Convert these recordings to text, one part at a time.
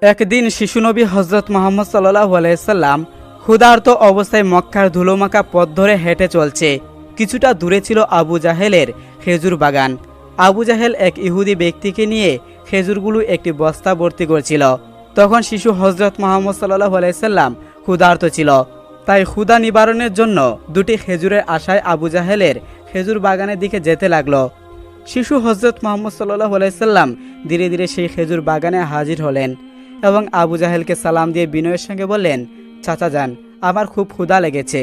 একদিন শিশুনবী হজরত মোহাম্মদ সাল্লাল্লাহু আলাইহি সাল্লাম ক্ষুধার্ত অবস্থায় মক্কার ধুলোমাখা পথ ধরে হেঁটে চলছে। কিছুটা দূরে ছিল আবু জাহেলের খেজুর বাগান। আবু জাহেল এক ইহুদি ব্যক্তিকে নিয়ে খেজুরগুলো একটি বস্তা ভর্তি করছিল। তখন শিশু হজরত মোহাম্মদ সাল্লাল্লাহু আলাইহি সাল্লাম ক্ষুধার্ত ছিল, তাই ক্ষুধা নিবারণের জন্য দুটি খেজুরের আশায় আবু জাহেলের খেজুর বাগানের দিকে যেতে লাগলো। শিশু হজরত মোহাম্মদ সাল্লাল্লাহু আলাইহি সাল্লাম ধীরে ধীরে সেই খেজুর বাগানে হাজির হলেন এবং আবু জাহেলকে সালাম দিয়ে বিনয়ের সঙ্গে বললেন, চাচা যান, আমার খুব ক্ষুধা লেগেছে,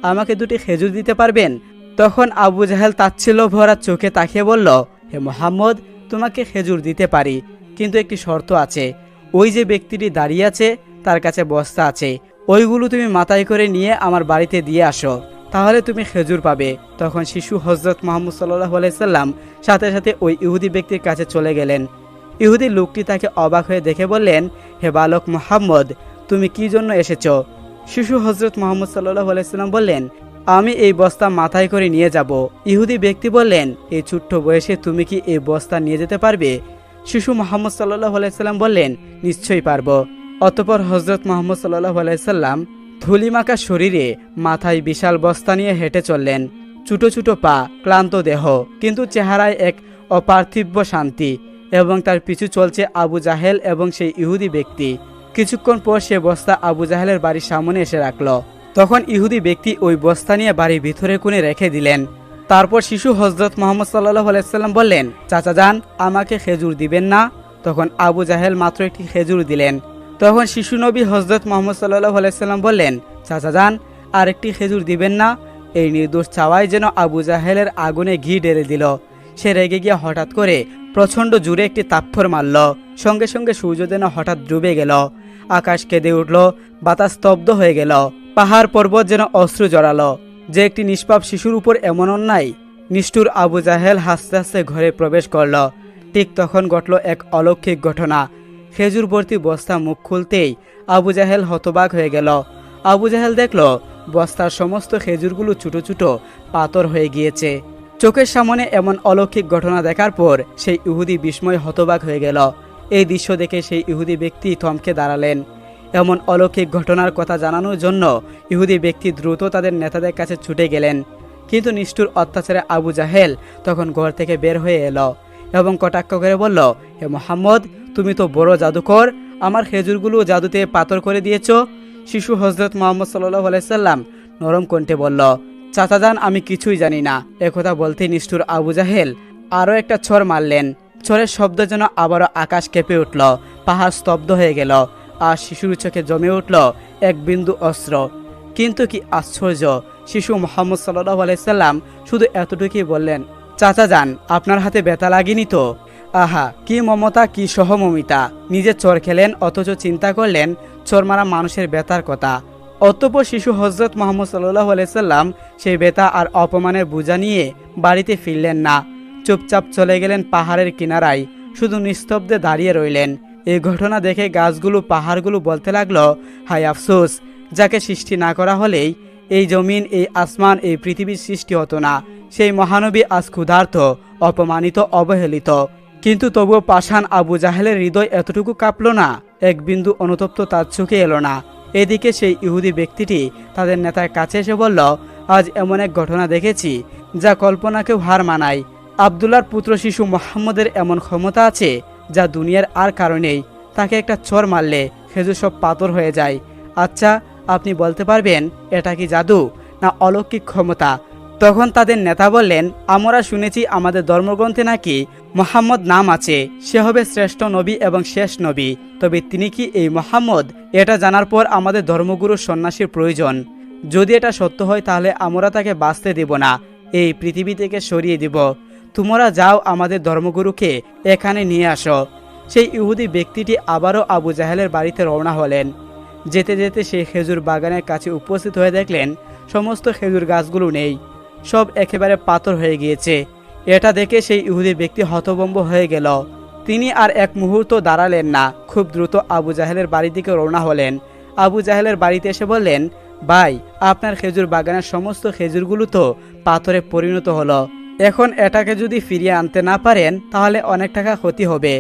আমাকে দুটি খেজুর দিতে পারবেন? তখন আবু জাহেল তাচ্ছিল্য ভরা চোখে তাকিয়ে বলল, হে মোহাম্মদ, তোমাকে খেজুর দিতে পারি, কিন্তু একটি শর্ত আছে। ওই যে ব্যক্তিটি দাঁড়িয়ে আছে তার কাছে বস্তা আছে, ওইগুলো তুমি মাথায় করে নিয়ে আমার বাড়িতে দিয়ে আসো, তাহলে তুমি খেজুর পাবে। তখন শিশু হজরত মোহাম্মদ সাল্লাল্লাহু আলাইহি সাল্লাম সাথে সাথে ওই ইহুদি ব্যক্তির কাছে চলে গেলেন। ইহুদি লোকটি তাকে অবাক হয়ে দেখে বললেন, হে বালক মোহাম্মদ, তুমি কি জন্য এসেছ? শিশু হজরত মোহাম্মদ সাল্লাল্লাহু আলাইহি সাল্লাম বললেন, আমি এই বস্তা মাথায় করে নিয়ে যাব। ইহুদি ব্যক্তি বললেন, এই ছোট্ট বয়সে তুমি কি এই বস্তা নিয়ে যেতে পারবে? শিশু মোহাম্মদ সাল্লাল্লাহু আলাইহি সাল্লাম বললেন, নিশ্চয়ই পারবো। অতঃপর হজরত মোহাম্মদ সাল্লাল্লাহু আলাইহি সাল্লাম ধুলিমাখা শরীরে মাথায় বিশাল বস্তা নিয়ে হেঁটে চললেন। ছোটো ছোটো পা, ক্লান্ত দেহ, কিন্তু চেহারায় এক অপার্থিব শান্তি। এবং তার পিছু চলছে আবু জাহেল এবং সেই ইহুদি ব্যক্তি। কিছুক্ষণ পর সে বস্তা আবু জাহেলের বাড়ির সামনে এসে রাখল। তখন ইহুদি ব্যক্তি ওই বস্তা নিয়ে বাড়ির ভিতরে কোণে রেখে দিলেন। তারপর শিশু হজরত মোহাম্মদ সাল্লাল্লাহু আলাইহি সাল্লাম বললেন, চাচা যান, আমাকে খেজুর দিবেন না? তখন আবু জাহেল মাত্র একটি খেজুর দিলেন। তখন শিশু নবী হজরত মোহাম্মদ সাল্লাল্লাহু আলাইহি সাল্লাম বললেন, চাচা যান, আর একটি খেজুর দিবেন না? এই নির্দোষ চাওয়াই যেন আবু জাহেলের আগুনে ঘি ঢেলে দিল। সে রেগে গিয়ে হঠাৎ করে প্রচণ্ড জোরে একটি তাপ্পর মারল। সঙ্গে সঙ্গে সূর্য যেন হঠাৎ ডুবে গেল, আকাশ কেঁদে উঠল, বাতাস স্তব্ধ হয়ে গেল, পাহাড় পর্বত যেন অশ্রু জড়ালো। যে একটি নিষ্পাপ শিশুর উপর এমন অন্যায়! নিষ্ঠুর আবু জাহেল হাসতে হাসতে ঘরে প্রবেশ করল। ঠিক তখন ঘটল এক অলৌকিক ঘটনা। খেজুর ভর্তি বস্তা মুখ খুলতেই আবু জাহেল হতবাক হয়ে গেল। আবু জাহেল দেখল বস্তার সমস্ত খেজুরগুলো ছোটো ছোটো পাথর হয়ে গিয়েছে। চোখের সামনে এমন অলৌকিক ঘটনা দেখার পর সেই ইহুদি বিস্ময় হতবাক হয়ে গেল। এই দৃশ্য দেখে সেই ইহুদি ব্যক্তি থমকে দাঁড়ালেন। এমন অলৌকিক ঘটনার কথা জানানোর জন্য ইহুদি ব্যক্তি দ্রুত তাদের নেতাদের কাছে ছুটে গেলেন। কিন্তু নিষ্ঠুর অত্যাচারে আবু জাহেল তখন ঘর থেকে বের হয়ে এলো এবং কটাক্ষ করে বলল, হে মোহাম্মদ, তুমি তো বড় জাদুকর, আমার খেজুরগুলো জাদুতে পাথর করে দিয়েছ। শিশু হজরত মোহাম্মদ সাল্লাল্লাহু আলাইহি সাল্লাম নরম কণ্ঠে বলল, চাচা যান, আমি কিছুই জানি না। একথা বলতেই নিষ্ঠুর আবু জাহেল আরও একটা ছড় মারলেন। ছড়ের শব্দ যেন আবারও আকাশ কেঁপে উঠল, পাহাড় স্তব্ধ হয়ে গেল, আর শিশুর চোখে জমে উঠল এক বিন্দু অস্ত্র। কিন্তু কি আশ্চর্য, শিশু মোহাম্মদ সাল্লাল্লাহু আলাইহি সাল্লাম শুধু এতটুকুই বললেন, চাচা যান, আপনার হাতে ব্যথা লাগেনি তো? আহা, কি মমতা, কি সহমমিতা! নিজে চর খেলেন, অথচ চিন্তা করলেন চর মারা মানুষের ব্যথার কথা। অতঃপর শিশু হজরত মোহাম্মদ সাল্লাল্লাহু আলাইহি সাল্লাম সেই ব্যথা আর অপমানের বোঝা নিয়ে বাড়িতে ফিরলেন না। চুপচাপ চলে গেলেন পাহাড়ের কিনারায়, শুধু নিস্তব্ধে দাঁড়িয়ে রইলেন। এই ঘটনা দেখে গাছগুলো, পাহাড়গুলো বলতে লাগলো, হায় আফসোস, যাকে সৃষ্টি না করা হলেই এই জমিন, এই আসমান, এই পৃথিবীর সৃষ্টি হতো না। সেই মহানবী আজ ক্ষুধার্ত, অপমানিত, অবহেলিত। কিন্তু তবুও পাষাণ আবু জাহেলের হৃদয় এতটুকু কাঁপল না, এক বিন্দু অনুতপ্ত তার চোখে এলো না। এদিকে সেই ইহুদি ব্যক্তিটি তাদের নেতার কাছে এসে বলল, আজ এমন এক ঘটনা দেখেছি যা কল্পনাকেও হার মানায়। আবদুল্লাহর পুত্র শিশু মোহাম্মদের এমন ক্ষমতা আছে যা দুনিয়ার আর কারণেই। তাকে একটা চড় মারলে খেজুর সব পাথর হয়ে যায়। আচ্ছা, আপনি বলতে পারবেন এটা কি জাদু না অলৌকিক ক্ষমতা? তখন তাদের নেতা বললেন, আমরা শুনেছি আমাদের ধর্মগ্রন্থে নাকি মোহাম্মদ নাম আছে, সে হবে শ্রেষ্ঠ নবী এবং শেষ নবী। তবে তিনি কি এই মোহাম্মদ? এটা জানার পর আমাদের ধর্মগুরুর সন্ন্যাসীর প্রয়োজন। যদি এটা সত্য হয় তাহলে আমরা তাকে বাঁচতে দেব না, এই পৃথিবী থেকে সরিয়ে দিব। তোমরা যাও, আমাদের ধর্মগুরুকে এখানে নিয়ে আসো। সেই ইহুদি ব্যক্তিটি আবারও আবু জাহেলের বাড়িতে রওনা হলেন। যেতে যেতে সেই খেজুর বাগানের কাছে উপস্থিত হয়ে দেখলেন সমস্ত খেজুর গাছগুলো নেই, সব একেবারে পাথর হয়ে গিয়েছে। এটা দেখে সেই ইহুদি ব্যক্তি হতভম্ব হয়ে গেল। তিনি আর এক মুহূর্ত দাঁড়ালেন না, খুব দ্রুত আবু জাহেলের বাড়ির দিকে রওনা হলেন। আবু জাহেলের বাড়িতে এসে বললেন, ভাই, আপনার খেজুর বাগানের সমস্ত খেজুরগুলো তো পাথরে পরিণত হলো। এখন এটাকে যদি ফিরিয়ে আনতে না পারেন তাহলে অনেক টাকা ক্ষতি হবে।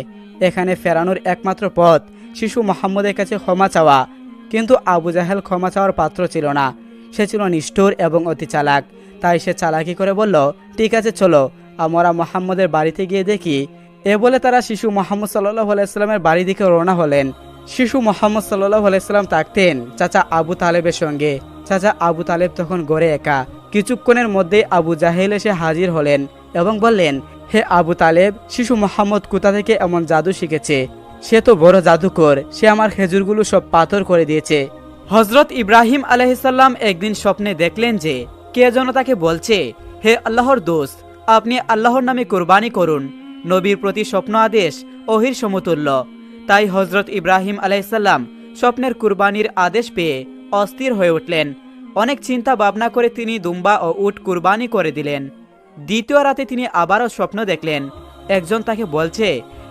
এখানে ফেরানোর একমাত্র পথ শিশু মুহাম্মদের কাছে ক্ষমা চাওয়া। কিন্তু আবু জাহেল ক্ষমা চাওয়ার পাত্র ছিল না। সে ছিল নিষ্ঠুর এবং অতি চালাক। তাই সে চালাকি করে বলল, ঠিক আছে চলো আমরা মুহাম্মদের বাড়িতে গিয়ে দেখি। এ বলে তারা শিশু মুহাম্মদ সাল্লাল্লাহু আলাইহি সাল্লামের বাড়ি দিকে রওনা হলেন। শিশু মুহাম্মদ সাল্লাল্লাহু আলাইহি সাল্লাম থাকতেন চাচা আবু তালেবের সঙ্গে। চাচা আবু তালেব তখন ঘরে একা। কিছুক্ষণের মধ্যে আবু জাহেল এসে হাজির হলেন এবং বললেন, হে আবু তালেব, শিশু মুহাম্মদ কোথা থেকে এমন জাদু শিখেছে? সে তো বড় জাদুকর, সে আমার খেজুরগুলো সব পাথর করে দিয়েছে। হযরত ইব্রাহিম আলাইহিসসালাম একদিন স্বপ্নে দেখলেন যে কে যেন তাকে বলছে, হে আল্লাহর দোস্ত, আপনি আল্লাহর নামে কুরবানি করুন। নবীর প্রতি স্বপ্ন আদেশ ওহির সমতুল্য। তাই হযরত ইব্রাহিম আলাইহিসসালাম স্বপ্নের কুরবানির আদেশ পেয়ে অস্থির হয়ে উঠলেন। অনেক চিন্তা ভাবনা করে তিনি দুম্বা ও উট কুরবানি করে দিলেন। দ্বিতীয় রাতে তিনি আবারও স্বপ্ন দেখলেন, একজন তাকে বলছে,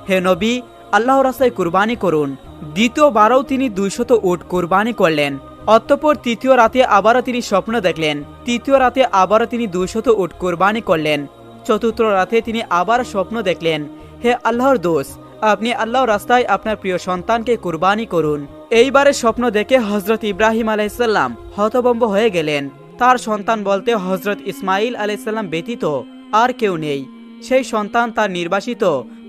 হে নবী, আল্লাহর রাস্তায় কুরবানি করুন। দ্বিতীয়বারও তিনি 200 উট কুরবানি করলেন। অতঃপর তৃতীয় রাতে আবারও তিনি স্বপ্ন দেখলেন। তৃতীয় রাতে আবারও তিনি 200 উট কুরবানি করলেন। চতুর্থ রাতে তিনি আবার স্বপ্ন দেখলেন, হে আল্লাহর দোস্ত, আপনি আল্লাহর রাস্তায় আপনার প্রিয় সন্তানকে কুরবানি করুন। এইবারে স্বপ্ন দেখে হযরত ইব্রাহিম আলাইহিসসালাম হতভম্ব হয়ে গেলেন। তার সন্তান বলতে হযরত ইসমাইল আলাইহিসসালাম ব্যতীত আর কেউ নেই। সেই সন্তান তার নির্বাসিত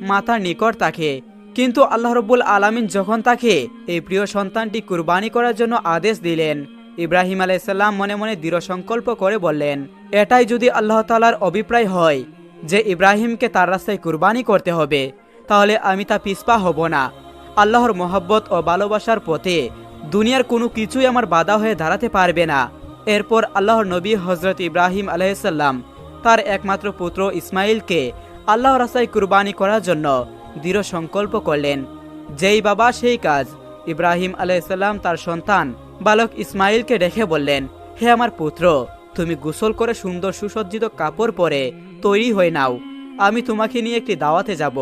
মাতার নিকট থাকে। কিন্তু আল্লাহ রাব্বুল আলামিন যখন তাকে এই প্রিয় সন্তানটি কুরবানি করার জন্য আদেশ দিলেন, ইব্রাহিম আলাইহিসসালাম মনে মনে দৃঢ় সংকল্প করে বললেন, এটাই যদি আল্লাহ তাআলার অভিপ্রায় হয় যে ইব্রাহিমকে তার রাস্তায় কুরবানি করতে হবে, তাহলে আমি তা পিছপা হব না। আল্লাহর মহব্বত ও ভালোবাসার পথে দুনিয়ার কোনো কিছুই আমার বাধা হয়ে দাঁড়াতে পারবে না। এরপর আল্লাহর নবী হযরত ইব্রাহিম আলাইহিসসালাম তার একমাত্র পুত্র ইসমাইলকে আল্লাহর রাস্তায় কুরবানি করার জন্য দৃঢ় সংকল্প করলেন। যেই বাবা সেই কাজ। ইব্রাহিম আলাইহিসসালাম তার সন্তান বালক ইসমাইলকে ডেকে বললেন, হে আমার পুত্র, তুমি গোসল করে সুন্দর সুসজ্জিত কাপড় পরে তৈরি হয়ে নাও, আমি তোমাকে নিয়ে একটি দাওয়াতে যাব।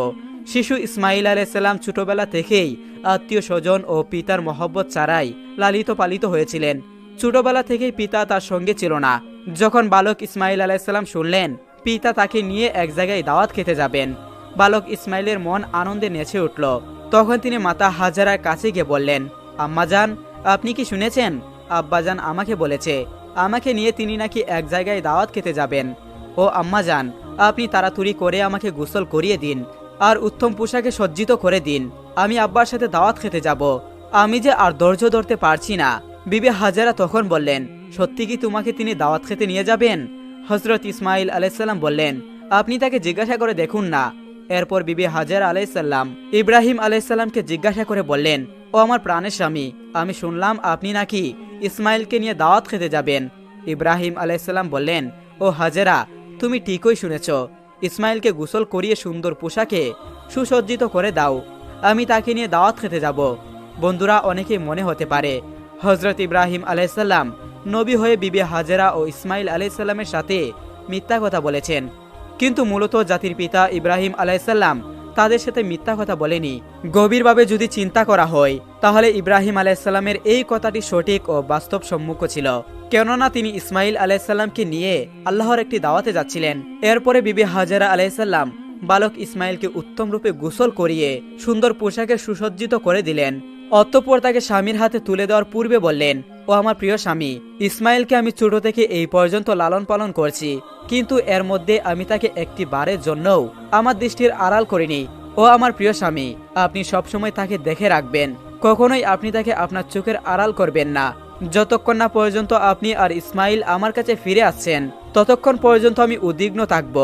শিশু ইসমাইল আলাইহিসসালাম ছোটবেলা থেকেই আত্মীয় স্বজন ও পিতার মহব্বত ছাড়াই লালিত পালিত হয়েছিলেন। ছোটবেলা থেকেই পিতা তার সঙ্গে ছিল না। যখন বালক ইসমাইল আলাইহিসসালাম শুনলেন পিতা তাকে নিয়ে এক জায়গায় দাওয়াত খেতে যাবেন, বালক ইসমাইলের মন আনন্দে নেচে উঠল। তখন তিনি মাতা হাজারার কাছে গিয়ে বললেন, আম্মাজান, আপনি কি শুনেছেন? আব্বাজান আমাকে বলেছে আমাকে নিয়ে তিনি নাকি এক জায়গায় দাওয়াত খেতে যাবেন। ও আম্মাজান, আপনি তাড়াতাড়ি করে আমাকে গোসল করিয়ে দিন আর উত্তম পোশাকে সজ্জিত করে দিন, আমি আব্বার সাথে দাওয়াত খেতে যাব। আমি যে আর ধৈর্য ধরতে পারছি না। বিবি হাজারা তখন বললেন, সত্যি কি তোমাকে তিনি দাওয়াত খেতে নিয়ে যাবেন? হযরত ইসমাইল আলাইহিসসালাম বললেন, আপনি তাকে জিজ্ঞাসা করে দেখুন না। এরপর বিবি হাজারা আলাইহিসসালাম ইব্রাহিম আলাইহিসসালামকে জিজ্ঞাসা করে বললেন, ও আমার প্রাণের স্বামী, আমি শুনলাম আপনি নাকি ইসমাইলকে নিয়ে দাওয়াত খেতে যাবেন। ইব্রাহিম আলাইহিসসালাম বললেন, ও হাজারা, তুমি ঠিকই শুনেছ, ইসমাইলকে গোসল করিয়ে সুন্দর পোশাকে সুসজ্জিত করে দাও, আমি তাকে নিয়ে দাওয়াত খেতে যাব। বন্ধুরা, অনেকেই মনে হতে পারে হযরত ইব্রাহিম আলাইহিসসালাম নবী হয়ে বিবি হাজেরা ও ইসমাইল আলাইহিসসালামের সাথে মিথ্যা কথা বলেছেন, কিন্তু মূলত জাতির পিতা ইব্রাহিম আলাইহিসসালাম তাদের সাথে মিথ্যা কথা বলেনি। গভীরভাবে যদি চিন্তা করা হয় তাহলে ইব্রাহিম আলাইহিসসালামের এই কথাটি সঠিক ও বাস্তবসম্মত ছিল, কেননা তিনি ইসমাইল আলাইহিসসালামকে নিয়ে আল্লাহর একটি দাওয়াতে যাচ্ছিলেন। এরপরে বিবি হাজেরা আলাইহিসসালাম বালক ইসমাইলকে উত্তম রূপে গোসল করিয়ে সুন্দর পোশাকে সুসজ্জিত করে দিলেন। অতঃপর তাকে স্বামীর হাতে তুলে দেওয়ার পূর্বে বললেন, ও আমার প্রিয় স্বামী, ইসমাইলকে আমি ছোট থেকে এই পর্যন্ত লালন পালন করছি, কিন্তু এর মধ্যে আমি তাকে একটি বারের জন্যও আমার দৃষ্টির আড়াল করিনি। ও আমার প্রিয় স্বামী, আপনি সবসময় তাকে দেখে রাখবেন, কখনোই আপনি তাকে আপনার চোখের আড়াল করবেন না। যতক্ষণ না পর্যন্ত আপনি আর ইসমাইল আমার কাছে ফিরে আসছেন, ততক্ষণ পর্যন্ত আমি উদ্বিগ্ন থাকব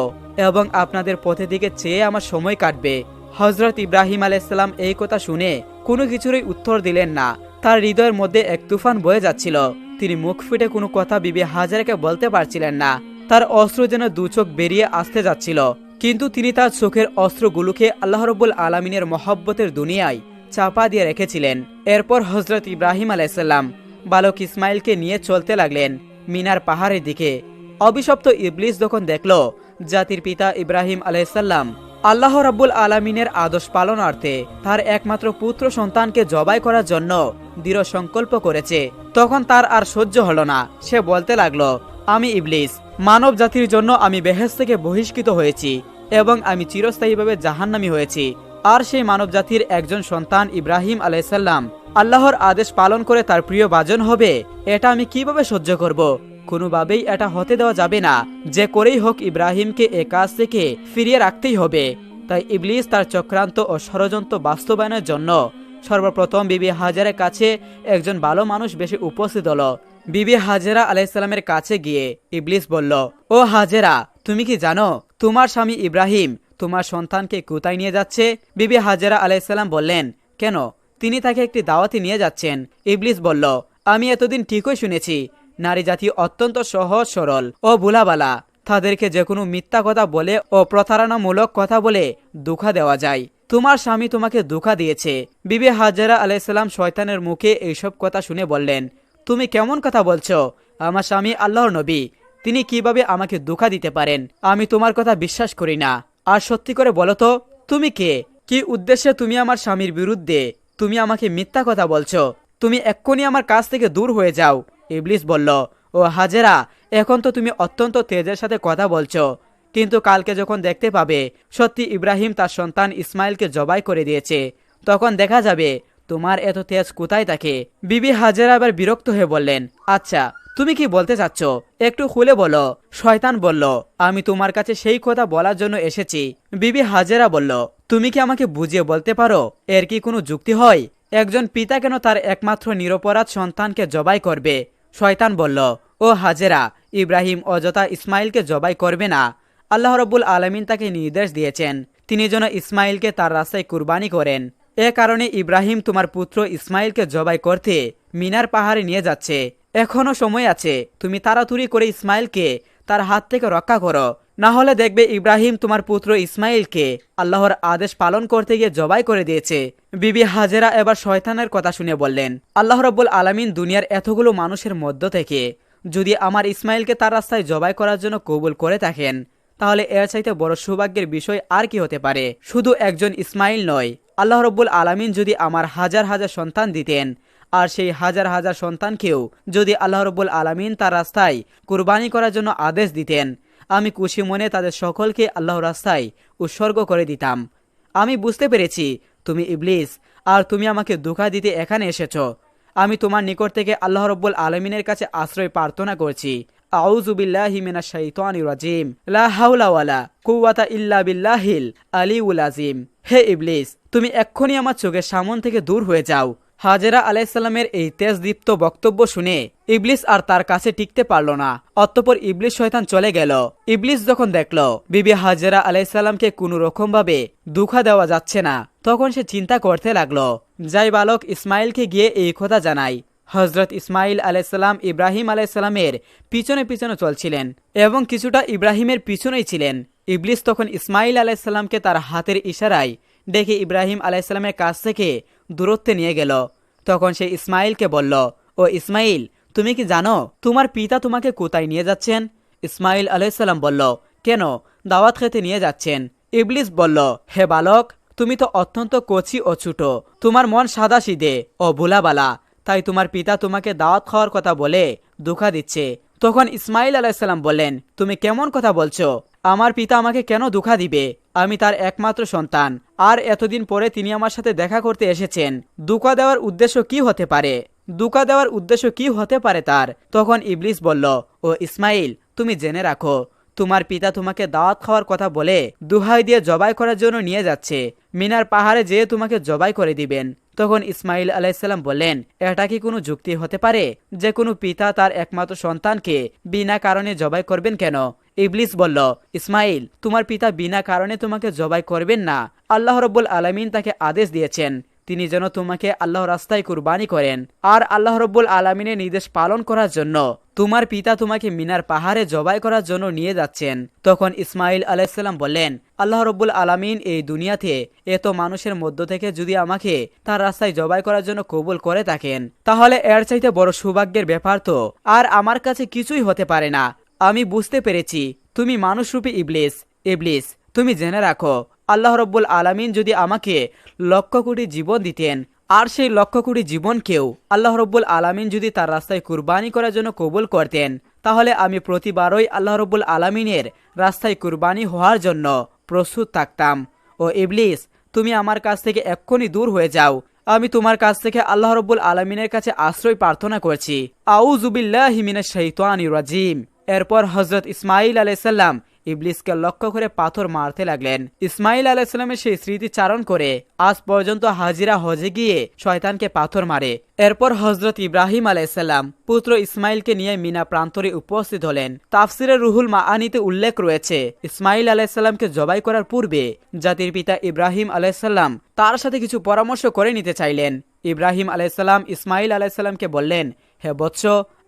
এবং আপনাদের পথের দিকে চেয়ে আমার সময় কাটবে। হযরত ইব্রাহিম আলাইহিসসালাম এই কথা শুনে কোনো কিছুরই উত্তর দিলেন না। তার হৃদয়ের মধ্যে এক তুফান বয়ে যাচ্ছিল। তিনি মুখ ফুটে কোনো কথা বিবি হাজারাকে বলতে পারছিলেন না। তার অস্ত্র যেন দু চোখ বেরিয়ে আসতে যাচ্ছিল, কিন্তু তিনি তার চোখের অস্ত্রগুলোকে আল্লাহ রাব্বুল আলামিনের মহব্বতের দুনিয়ায় চাপা দিয়ে রেখেছিলেন। এরপর হযরত ইব্রাহিম আলাইহিসসালাম বালক ইসমাইলকে নিয়ে চলতে লাগলেন মিনার পাহাড়ের দিকে। অভিশপ্ত ইবলিস যখন দেখল জাতির পিতা ইব্রাহিম আলাইহিসসালাম আল্লাহ রাব্বুল আলামিনের আদেশ পালনার্থে তার একমাত্র পুত্র সন্তানকে জবাই করার জন্য দৃঢ় সংকল্প করেছে, তখন তার আর সহ্য হলো না। সে বলতে লাগলো, আমি ইবলিস, মানব জাতির জন্য আমি বেহেশত থেকে বহিষ্কৃত হয়েছি এবং আমি চিরস্থায়ীভাবে জাহান্নামী হয়েছি। আর সেই মানবজাতির একজন সন্তান ইব্রাহিম আলাইসাল্লাম আল্লাহর আদেশ পালন করে তার প্রিয় ভাজন হবে, এটা আমি কিভাবে সহ্য করব? কোনোভাবেই এটা হতে দেওয়া যাবে না। যে করেই হোক ইব্রাহিমকে এ কাজ থেকে ফিরিয়ে রাখতেই হবে। তাই ইবলিস তার চক্রান্ত ও ষড়যন্ত্র বাস্তবায়নের জন্য সর্বপ্রথম বিবি হাজেরার কাছে একজন ভালো মানুষ বেশি উপস্থিত হলো। বিবি হাজেরা আলাইসাল্লামের কাছে গিয়ে ইবলিস বলল, ও হাজেরা, তুমি কি জানো তোমার স্বামী ইব্রাহিম তোমার সন্তানকে কোথায় নিয়ে যাচ্ছে? বিবি হাজেরা আলাইসাল্লাম বললেন, কেন? তিনি তাকে একটি দাওয়াতে নিয়ে যাচ্ছেন। ইবলিস বলল, আমি এতদিন ঠিকই শুনেছি নারী জাতি অত্যন্ত সহজ সরল ও ভোলাবালা। তাদেরকে যে কোনো মিথ্যা কথা বলে ও প্রতারণামূলক কথা বলে ধোঁকা দেওয়া যায়। তোমার স্বামী তোমাকে ধোঁকা দিয়েছে। বিবি হাজেরা আলাইসাল্লাম শয়তানের মুখে এইসব কথা শুনে বললেন, তুমি কেমন কথা বলছো? আমার স্বামী আল্লাহর নবী, তিনি কিভাবে আমাকে ধোঁকা দিতে পারেন? আমি তোমার কথা বিশ্বাস করি না। আর সত্যি করে বলো তো, তুমি কে? কি উদ্দেশ্যে তুমি আমার স্বামীর বিরুদ্ধে তুমি আমাকে মিথ্যা কথা বলছো? তুমি এক্ষুনি আমার কাছ থেকে দূর হয়ে যাও। ইবলিস বলল, ও হাজেরা, এখন তো তুমি অত্যন্ত তেজের সাথে কথা বলছো, কিন্তু কালকে যখন দেখতে পাবে সত্যি ইব্রাহিম তার সন্তান ইসমাইলকে জবাই করে দিয়েছে, তখন দেখা যাবে তোমার এত তেজ কোথায় থাকে। বিবি হাজেরা আবার বিরক্ত হয়ে বললেন, আচ্ছা তুমি কি বলতে চাচ্ছ একটু খুলে বলো। শয়তান বলল, আমি তোমার কাছে সেই কথা বলার জন্য এসেছি। বিবি হাজেরা বলল, তুমি কি আমাকে বুঝিয়ে বলতে পারো এর কি কোনো যুক্তি হয়? একজন পিতা কেন তার একমাত্র নিরপরাধ সন্তানকে জবাই করবে? শয়তান বলল, ও হাজেরা, ইব্রাহিম অযথা ইসমাইলকে জবাই করবে না। আল্লাহ রব্বুল আলামিন তাকে নির্দেশ দিয়েছেন তিনি যেন ইসমাইলকে তার রাস্তায় কুরবানি করেন। এ কারণে ইব্রাহিম তোমার পুত্র ইসমাইলকে জবাই করতে মিনার পাহাড়ে নিয়ে যাচ্ছে। এখনো সময় আছে, তুমি তাড়াতাড়ি করে ইসমাইলকে তার হাত থেকে রক্ষা করো, না হলে দেখবে ইব্রাহিম তোমার পুত্র ইসমাইলকে আল্লাহর আদেশ পালন করতে গিয়ে জবাই করে দিয়েছে। বিবি হাজেরা এবার শয়তানের কথা শুনে বললেন, আল্লাহ রব্বুল আলামিন দুনিয়ার এতগুলো মানুষের মধ্য থেকে যদি আমার ইসমাইলকে তার রাস্তায় জবাই করার জন্য কবুল করে থাকেন, তাহলে এর চাইতে বড় সৌভাগ্যের বিষয় আর কি হতে পারে? শুধু একজন ইসমাইল নয়, আল্লাহ রব্বুল আলামিন যদি আমার হাজার হাজার সন্তান দিতেন, আর সেই হাজার হাজার সন্তানকেও যদি আল্লাহ রব্বুল আলামিন তার রাস্তায় কুরবানি করার জন্য আদেশ দিতেন, আমি খুশি মনে তাদের সকলকে আল্লাহর রাস্তায় উৎসর্গ করে দিতাম। আমি বুঝতে পেরেছি তুমি ইবলিস, আর তুমি আমাকে ধোঁকা দিতে এখানে এসেছো। আমি তোমার নিকট থেকে আল্লাহ রব্বুল আলামিনের কাছে আশ্রয় প্রার্থনা করছি। আউযু বিল্লাহি মিনাশ শাইতানির রাজিম। লা হাওলা ওয়ালা কুওয়াতা ইল্লা বিল্লাহিল আলিউল আযীম। হে ইবলিস, তুমি এক্ষুনি আমার চোখের সামন থেকে দূর হয়ে যাও। হাজেরা আলাইসাল্লামের এই তেজদীপ্ত বক্তব্য শুনে ইবলিস আর তার কাছে টিকতে পারল না। অতঃপর ইবলিস শয়তান চলে গেল। ইবলিস যখন দেখল বিবি হাজেরা আলাইসাল্লামকে কোনো রকম ভাবে ধোঁকা দেওয়া যাচ্ছে না, তখন সে চিন্তা করতে লাগলো। যাই বালক ইসমাইলকে গিয়ে এই কথা জানাই। হজরত ইসমাইল আলাইসাল্লাম ইব্রাহিম আলাইসাল্লামের পিছনে পিছনে চলছিলেন এবং কিছুটা ইব্রাহিমের পিছনেই ছিলেন। ইবলিস তখন ইসমাইল আলাইসাল্লামকে তার হাতের ইশারায় ডেকে ইব্রাহিম আলাইসাল্লামের কাছ থেকে দূরত্বে নিয়ে গেল। তখন সে ইসমাইলকে বলল, ও ইসমাইল, তুমি কি জানো তোমার পিতা তোমাকে কোথায় নিয়ে যাচ্ছেন? ইসমাইল আলাইসাল্লাম বলল, কেন, দাওয়াত খেতে নিয়ে যাচ্ছেন। ইবলিস বলল, হে বালক, তুমি তো অত্যন্ত কচি ও ছোট, তোমার মন সাদা সিধে ও ভোলাবালা, তাই তোমার পিতা তোমাকে দাওয়াত খাওয়ার কথা বলে ধোঁকা দিচ্ছে। তখন ইসমাইল আলাইসাল্লাম বললেন, তুমি কেমন কথা বলছো? আমার পিতা আমাকে কেন ধোঁকা দিবে? আমি তার একমাত্র সন্তান, আর এতদিন পরে তিনি আমার সাথে দেখা করতে এসেছেন। ধোঁকা দেওয়ার উদ্দেশ্য কি হতে পারে? ধোঁকা দেওয়ার উদ্দেশ্য কি হতে পারে তার? তখন ইবলিস বলল, ও ইসমাইল, তুমি জেনে রাখো তোমার পিতা তোমাকে দাওয়াত খাওয়ার কথা বলে দুহাই দিয়ে জবাই করার জন্য নিয়ে যাচ্ছে। মিনার পাহাড়ে যেয়ে তোমাকে জবাই করে দিবেন। তখন ইসমাইল আলাইসাল্লাম বললেন, এটা কি কোনো যুক্তি হতে পারে যে কোনো পিতা তার একমাত্র সন্তানকে বিনা কারণে জবাই করবেন কেন? ইবলিস বলল, ইসমাইল, তোমার পিতা বিনা কারণে তোমাকে জবাই করবেন না। আল্লাহ রব্বুল আলামিন তাকে আদেশ দিয়েছেন তিনি যেন তোমাকে আল্লাহর রাস্তায় কুরবানি করেন, আর আল্লাহ রব্বুল আলামিনের নির্দেশ পালন করার জন্য তোমার পিতা তোমাকে মিনার পাহাড়ে জবাই করার জন্য নিয়ে যাচ্ছেন। তখন ইসমাইল আলাইসাল্লাম বললেন, আল্লাহ রব্বুল আলামিন এই দুনিয়াতে এত মানুষের মধ্য থেকে যদি আমাকে তার রাস্তায় জবাই করার জন্য কবুল করে থাকেন, তাহলে এর চাইতে বড় সৌভাগ্যের ব্যাপার তো আর আমার কাছে কিছুই হতে পারে না। আমি বুঝতে পেরেছি তুমি মানুষরূপী ইবলিস। ইবলিস, তুমি জেনে রাখো আল্লাহ রব্বুল আলামিন যদি আমাকে লক্ষ কোটি জীবন দিতেন, আর সেই লক্ষ কোটি জীবনকেও আল্লাহ রব্বুল আলামিন যদি তার রাস্তায় কুরবানি করার জন্য কবুল করতেন, তাহলে আমি প্রতিবারই আল্লাহ রব্বুল আলামিনের রাস্তায় কুরবানি হওয়ার জন্য প্রস্তুত থাকতাম। ও ইবলিস, তুমি আমার কাছ থেকে এক্ষুনি দূর হয়ে যাও। আমি তোমার কাছ থেকে আল্লাহ রব্বুল আলমিনের কাছে আশ্রয় প্রার্থনা করছি। আউযু বিল্লাহি মিনাশ শাইতানির রাজিম। এরপর হযরত ইসমাঈল আলাইহিস সালাম ইবলিসকে লক্ষ্য করে পাথর মারতে লাগলেন। ইসমাঈল আলাইহিস সালামের সেই স্মৃতিচারণ করে আজ পর্যন্ত হাজিরা হজে গিয়ে শয়তানকে পাথর মারে। এরপর হযরত ইব্রাহিম আলাইহিস সালাম পুত্র ইসমাঈলকে নিয়ে মিনা প্রান্তরে উপস্থিত হলেন। তাফসিরে রুহুল মাআনিতে উল্লেখ রয়েছে, ইসমাঈল আলাইহিস সালামকে জবাই করার পূর্বে জাতির পিতা ইব্রাহিম আলাইহিস সালাম তার সাথে কিছু পরামর্শ করে নিতে চাইলেন। ইব্রাহিম আলাইহিস সালাম ইসমাঈল আলাইহিস সালামকে বললেন, হে বৎস,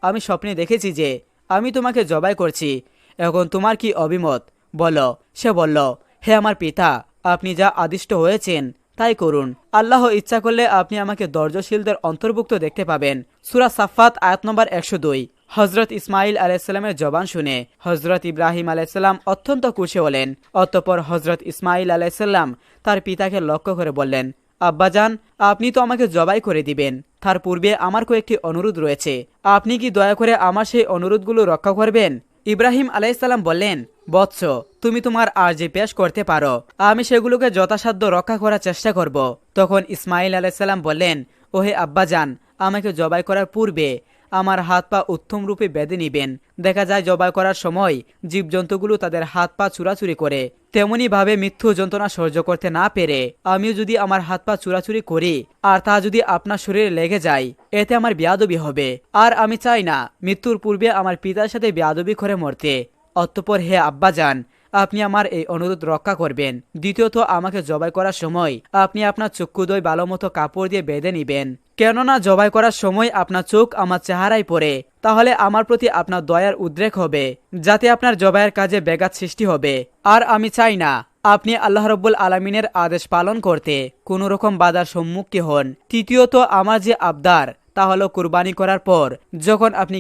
আমি স্বপ্নে দেখেছি যে আমি তোমাকে জবাই করছি, এখন তোমার কি অভিমত বলো। সে বলল, হে আমার পিতা, আপনি যা আদিষ্ট হয়েছেন তাই করুন। আল্লাহ ইচ্ছা করলে আপনি আমাকে ধৈর্যশীলদের অন্তর্ভুক্ত দেখতে পাবেন। সূরা সাফফাত আয়াত নম্বর 102। হযরত ইসমাঈল আলাইহিস সালামের জবান শুনে হযরত ইব্রাহিম আলাইহিস সালাম অত্যন্ত খুশি হলেন। অতঃপর হযরত ইসমাঈল আলাইহিস সালাম তার পিতাকে লক্ষ্য করে বললেন, আব্বাজান, আপনি তো আমাকে জবাই করে দিবেন, তার পূর্বে আমার কয়েকটি অনুরোধ রয়েছে, আপনি কি দয়া করে আমার সেই অনুরোধগুলো রক্ষা করবেন? ইব্রাহিম আলাইহিস সালাম বললেন, বৎস, তুমি তোমার আরজি পেশ করতে পারো, আমি সেগুলোকে যথাসাধ্য রক্ষা করার চেষ্টা করব। তখন ইসমাঈল আলাইহিস সালাম বললেন, ওহে আব্বাজান, আমাকে জবাই করার পূর্বে আমার হাত পা উত্তম রূপে বেঁধে নিবেন। দেখা যায় জবাই করার সময় জীবজন্তুগুলো তাদের হাত পা চুরাচুরি করে, তেমনি ভাবে মৃত্যু যন্ত্রণা সহ্য করতে না পেরে আমিও যদি আমার হাত পা চুরাচুরি করি আর তা যদি আপনার শরীরে লেগে যায়, এতে আমার বেয়াদবি হবে, আর আমি চাই না মৃত্যুর পূর্বে আমার পিতার সাথে বেয়াদবি করে মরতে। অতঃপর হে আব্বাজান, আপনি আমার এই অনুরোধ রক্ষা করবেন। দ্বিতীয়ত, আমাকে জবাই করার সময় আপনি আপনার চক্ষুদ্বয় ভালো মতো কাপড় দিয়ে বেঁধে নিবেন, কেননা জবাই করার সময় আপনার চোখ আমার চেহারায় পড়ে, তাহলে আমার প্রতি আপনার দয়ার উদ্রেক হবে, যাতে আপনার জবাইয়ের কাজে ব্যাঘাত সৃষ্টি হবে। আর আমি চাই না আপনি আল্লাহ রব্বুল আলমিনের আদেশ পালন করতে কোনো রকম বাধার সম্মুখীন হন। তৃতীয়ত, আমার যে আবদার তা হলো কুরবানি করার পর যখন আপনি